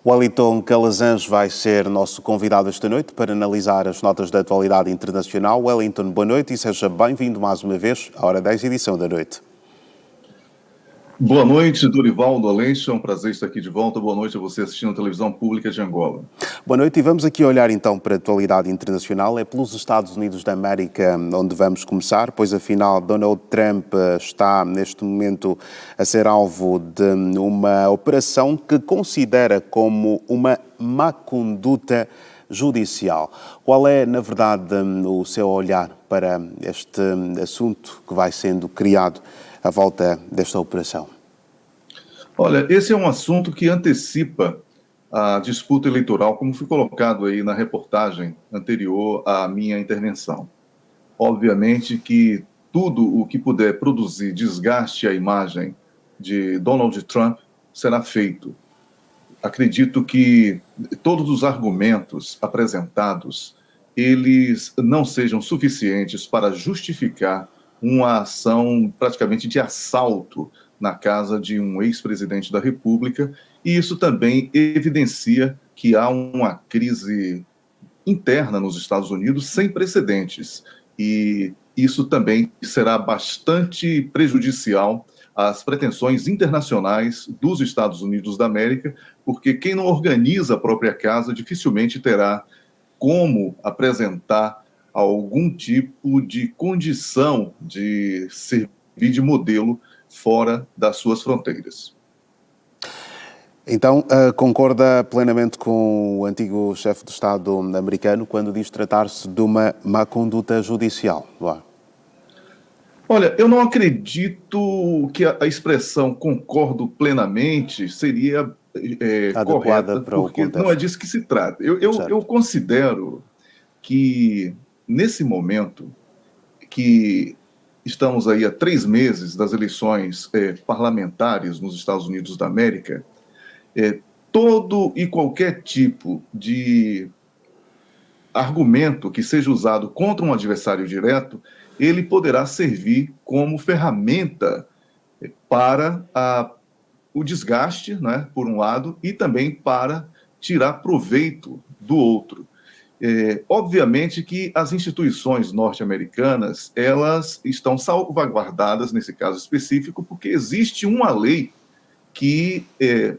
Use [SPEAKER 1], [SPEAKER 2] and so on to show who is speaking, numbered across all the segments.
[SPEAKER 1] Wellington Calazans vai ser nosso convidado esta noite para analisar as notas da atualidade internacional. Wellington, boa noite e seja bem-vindo mais uma vez à Hora 10, edição da noite.
[SPEAKER 2] Boa noite, Dorival Aleixo, é um prazer estar aqui de volta. Boa noite a você assistindo a televisão pública de Angola.
[SPEAKER 1] Boa noite e vamos aqui olhar então para a atualidade internacional. É pelos Estados Unidos da América onde vamos começar, pois afinal Donald Trump está neste momento a ser alvo de uma operação que considera como uma má conduta judicial. Qual é, na verdade, o seu olhar para este assunto que vai sendo criado à volta desta operação?
[SPEAKER 2] Olha, esse é um assunto que antecipa a disputa eleitoral, como foi colocado aí na reportagem anterior à minha intervenção. Obviamente que tudo o que puder produzir desgaste à imagem de Donald Trump será feito. Acredito que todos os argumentos apresentados, eles não sejam suficientes para justificar uma ação praticamente de assalto na casa de um ex-presidente da República, e isso também evidencia que há uma crise interna nos Estados Unidos sem precedentes, e isso também será bastante prejudicial às pretensões internacionais dos Estados Unidos da América, porque quem não organiza a própria casa dificilmente terá como apresentar algum tipo de condição de servir de modelo fora das suas fronteiras.
[SPEAKER 1] Então, concorda plenamente com o antigo chefe de Estado americano quando diz tratar-se de uma má conduta judicial?
[SPEAKER 2] Olha, eu não acredito que a expressão concordo plenamente seria correta,
[SPEAKER 1] para o
[SPEAKER 2] porque
[SPEAKER 1] contexto.
[SPEAKER 2] não é disso que se trata. Eu considero que, nesse momento, que estamos aí há 3 meses das eleições parlamentares nos Estados Unidos da América, todo e qualquer tipo de argumento que seja usado contra um adversário direto, ele poderá servir como ferramenta para o desgaste, né, por um lado, e também para tirar proveito do outro. Obviamente que as instituições norte-americanas, elas estão salvaguardadas, nesse caso específico, porque existe uma lei que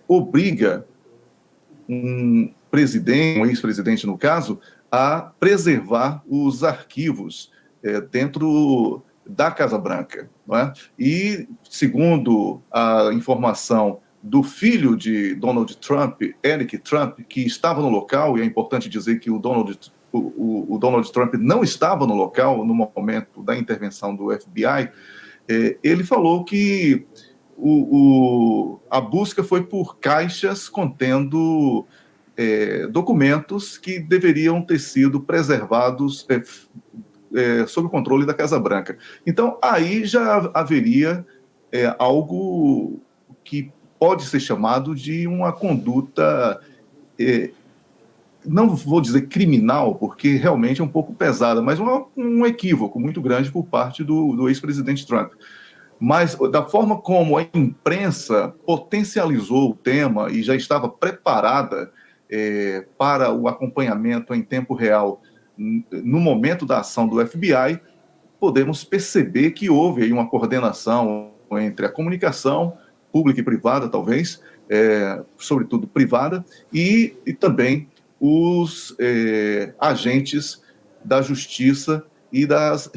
[SPEAKER 2] obriga um presidente, um ex-presidente no caso, a preservar os arquivos dentro da Casa Branca. Não é? E, segundo a informação do filho de Donald Trump, Eric Trump, que estava no local, e é importante dizer que o Donald Trump não estava no local no momento da intervenção do FBI, ele falou que a busca foi por caixas contendo documentos que deveriam ter sido preservados sob o controle da Casa Branca. Então, aí já haveria algo que pode ser chamado de uma conduta, não vou dizer criminal, porque realmente é um pouco pesada, mas um equívoco muito grande por parte do ex-presidente Trump. Mas da forma como a imprensa potencializou o tema e já estava preparada para o acompanhamento em tempo real no momento da ação do FBI, podemos perceber que houve aí uma coordenação entre a comunicação pública e privada, talvez, sobretudo privada, e também os agentes da justiça e dos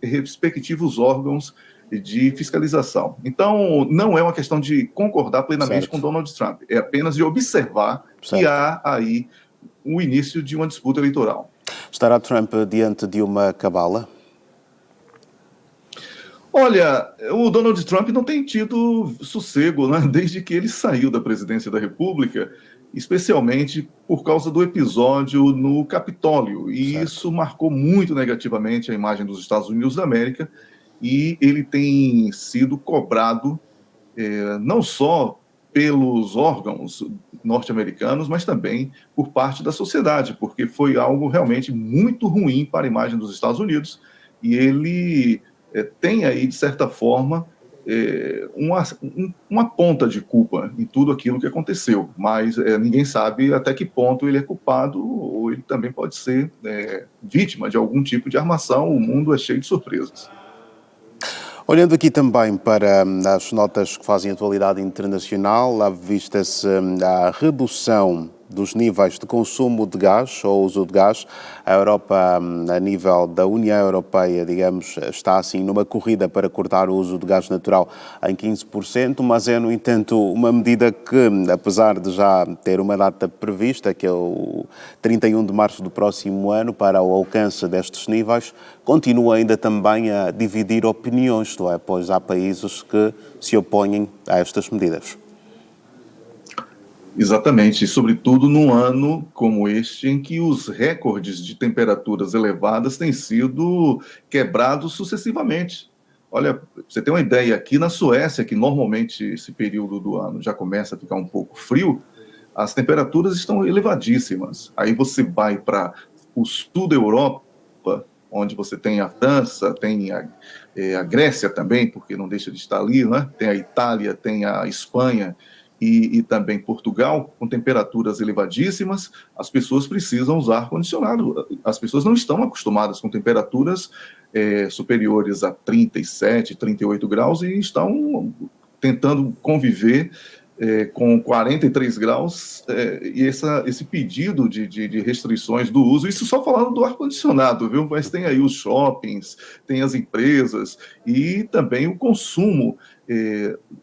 [SPEAKER 2] respectivos órgãos de fiscalização. Então, não é uma questão de concordar plenamente com Donald Trump, é apenas de observar que há aí o início de uma disputa eleitoral.
[SPEAKER 1] Estará Trump diante de uma cabala?
[SPEAKER 2] Olha, o Donald Trump não tem tido sossego, né, desde que ele saiu da presidência da República, especialmente por causa do episódio no Capitólio. E isso marcou muito negativamente a imagem dos Estados Unidos da América, e ele tem sido cobrado não só pelos órgãos norte-americanos, mas também por parte da sociedade, porque foi algo realmente muito ruim para a imagem dos Estados Unidos, e ele tem aí, de certa forma, uma ponta de culpa em tudo aquilo que aconteceu, mas ninguém sabe até que ponto ele é culpado ou ele também pode ser vítima de algum tipo de armação. O mundo é cheio de surpresas.
[SPEAKER 1] Olhando aqui também para as notas que fazem atualidade internacional, vista-se a redução dos níveis de consumo de gás ou uso de gás. A Europa, a nível da União Europeia, digamos, está assim numa corrida para cortar o uso de gás natural em 15%, mas é, no entanto, uma medida que, apesar de já ter uma data prevista, que é o 31 de março do próximo ano, para o alcance destes níveis, continua ainda também a dividir opiniões, não é? Pois há países que se opõem a estas medidas.
[SPEAKER 2] Exatamente, e sobretudo num ano como este, em que os recordes de temperaturas elevadas têm sido quebrados sucessivamente. Olha, você tem uma ideia, aqui na Suécia, que normalmente esse período do ano já começa a ficar um pouco frio, as temperaturas estão elevadíssimas. Aí você vai para o sul da Europa, onde você tem a França, tem a Grécia também, porque não deixa de estar ali, né? Tem a Itália, tem a Espanha, e também Portugal, com temperaturas elevadíssimas, as pessoas precisam usar ar-condicionado. As pessoas não estão acostumadas com temperaturas superiores a 37, 38 graus e estão tentando conviver com 43 graus, e esse pedido de restrições do uso, isso só falando do ar-condicionado, viu? Mas tem aí os shoppings, tem as empresas e também o consumo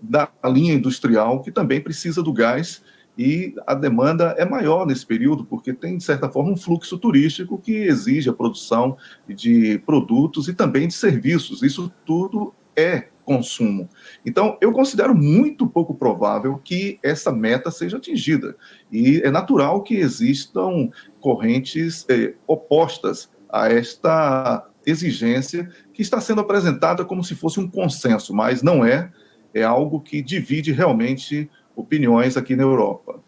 [SPEAKER 2] da linha industrial, que também precisa do gás, e a demanda é maior nesse período, porque tem, de certa forma, um fluxo turístico que exige a produção de produtos e também de serviços. Isso tudo é consumo. Então, eu considero muito pouco provável que essa meta seja atingida. E é natural que existam correntes opostas a esta exigência que está sendo apresentada como se fosse um consenso, mas não é. É algo que divide realmente opiniões aqui na Europa.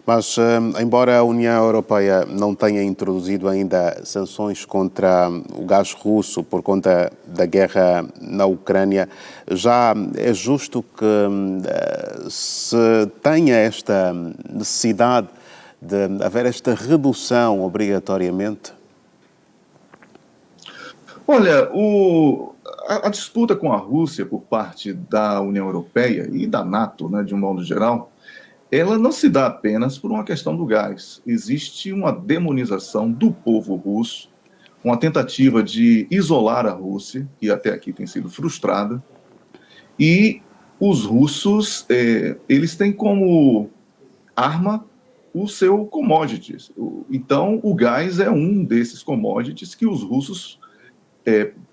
[SPEAKER 1] Mas, embora a União Europeia não tenha introduzido ainda sanções contra o gás russo por conta da guerra na Ucrânia, já é justo que se tenha esta necessidade de haver esta redução obrigatoriamente?
[SPEAKER 2] Olha, a disputa com a Rússia por parte da União Europeia e da NATO, né, de um modo geral, ela não se dá apenas por uma questão do gás. Existe uma demonização do povo russo, uma tentativa de isolar a Rússia, que até aqui tem sido frustrada, e os russos, eles têm como arma o seu commodities. Então, o gás é um desses commodities que os russos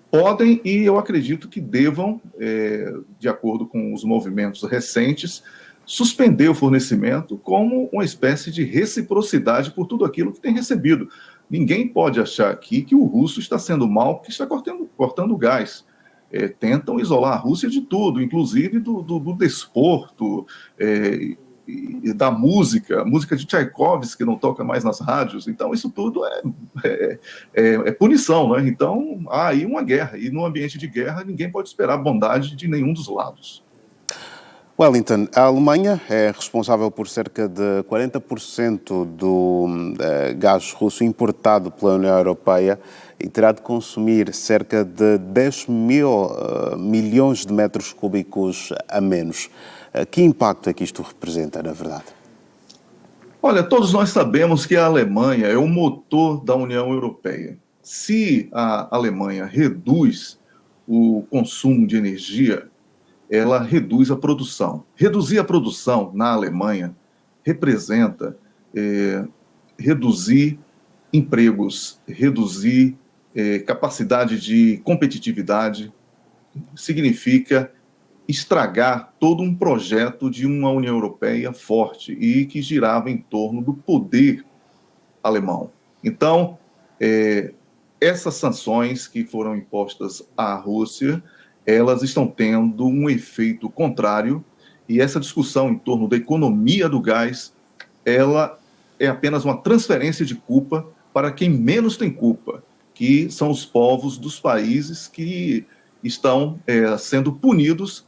[SPEAKER 2] podem, e eu acredito que devam, de acordo com os movimentos recentes, suspender o fornecimento como uma espécie de reciprocidade por tudo aquilo que tem recebido. Ninguém pode achar aqui que o russo está sendo mal porque está cortando gás. Tentam isolar a Rússia de tudo, inclusive do desporto, e da música de Tchaikovsky, que não toca mais nas rádios. Então, isso tudo é punição, né? Então, há aí uma guerra, e no ambiente de guerra, ninguém pode esperar bondade de nenhum dos lados.
[SPEAKER 1] Wellington, a Alemanha é responsável por cerca de 40% do gás russo importado pela União Europeia e terá de consumir cerca de 10 mil milhões de metros cúbicos a menos. Que impacto é que isto representa, na verdade?
[SPEAKER 2] Olha, todos nós sabemos que a Alemanha é o motor da União Europeia. Se a Alemanha reduz o consumo de energia, ela reduz a produção. Reduzir a produção na Alemanha representa reduzir empregos, reduzir capacidade de competitividade, significa estragar todo um projeto de uma União Europeia forte e que girava em torno do poder alemão. Então, essas sanções que foram impostas à Rússia, elas estão tendo um efeito contrário, e essa discussão em torno da economia do gás, ela é apenas uma transferência de culpa para quem menos tem culpa, que são os povos dos países que estão sendo punidos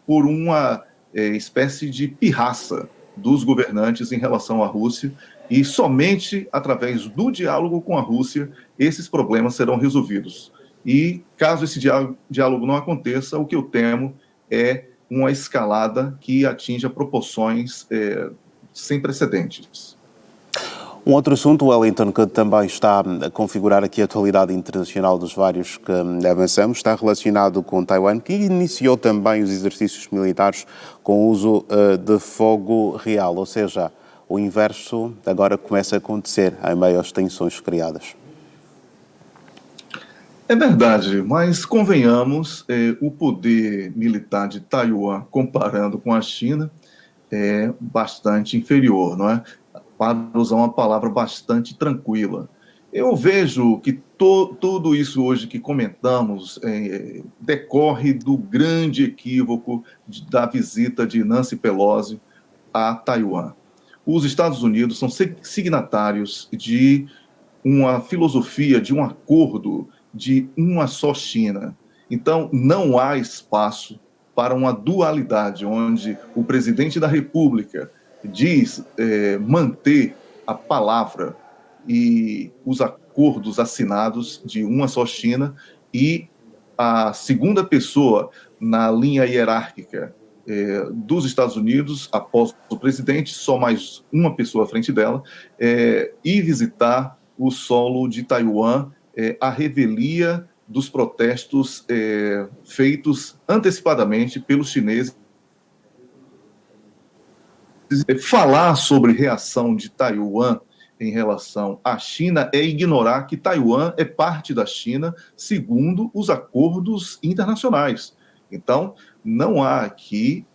[SPEAKER 2] por uma espécie de pirraça dos governantes em relação à Rússia, e somente através do diálogo com a Rússia esses problemas serão resolvidos. E caso esse diálogo não aconteça, o que eu temo é uma escalada que atinja proporções sem precedentes.
[SPEAKER 1] Um outro assunto, Wellington, que também está a configurar aqui a atualidade internacional dos vários que avançamos, está relacionado com Taiwan, que iniciou também os exercícios militares com o uso de fogo real, ou seja, o inverso agora começa a acontecer em meio às tensões criadas.
[SPEAKER 2] É verdade, mas convenhamos, o poder militar de Taiwan, comparando com a China, é bastante inferior, não é? Para usar uma palavra bastante tranquila. Eu vejo que tudo isso hoje que comentamos decorre do grande equívoco da visita de Nancy Pelosi a Taiwan. Os Estados Unidos são signatários de uma filosofia, de um acordo de uma só China. Então, não há espaço para uma dualidade, onde o presidente da República diz manter a palavra e os acordos assinados de uma só China, e a segunda pessoa na linha hierárquica dos Estados Unidos, após o presidente, só mais uma pessoa à frente dela, ir visitar o solo de Taiwan, à revelia dos protestos feitos antecipadamente pelos chineses. Falar sobre reação de Taiwan em relação à China é ignorar que Taiwan é parte da China segundo os acordos internacionais. Então, não há aqui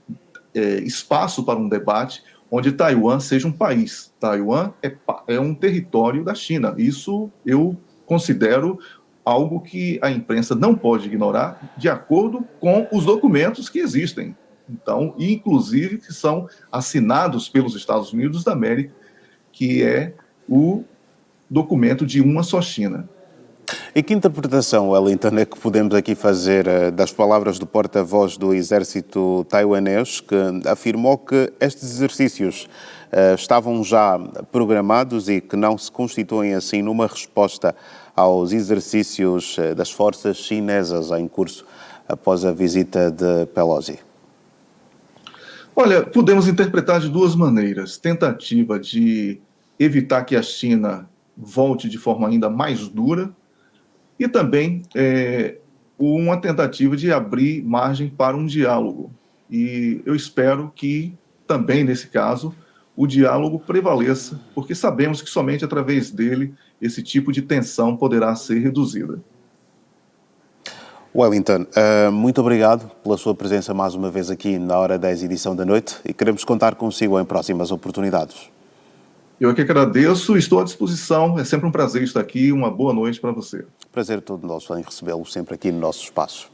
[SPEAKER 2] espaço para um debate onde Taiwan seja um país. Taiwan é um território da China. Isso eu considero algo que a imprensa não pode ignorar, de acordo com os documentos que existem. Então, inclusive, que são assinados pelos Estados Unidos da América, que é o documento de uma só China.
[SPEAKER 1] E que interpretação, Wellington, é que podemos aqui fazer das palavras do porta-voz do exército taiwanês, que afirmou que estes exercícios estavam já programados e que não se constituem assim numa resposta aos exercícios das forças chinesas em curso após a visita de Pelosi?
[SPEAKER 2] Olha, podemos interpretar de duas maneiras. Tentativa de evitar que a China volte de forma ainda mais dura, e também uma tentativa de abrir margem para um diálogo. E eu espero que também, nesse caso, o diálogo prevaleça, porque sabemos que somente através dele esse tipo de tensão poderá ser reduzida.
[SPEAKER 1] Wellington, muito obrigado pela sua presença mais uma vez aqui na Hora 10, edição da noite, e queremos contar consigo em próximas oportunidades.
[SPEAKER 2] Eu aqui agradeço, estou à disposição, é sempre um prazer estar aqui, uma boa noite para você.
[SPEAKER 1] Prazer todo nosso em recebê-lo sempre aqui no nosso espaço.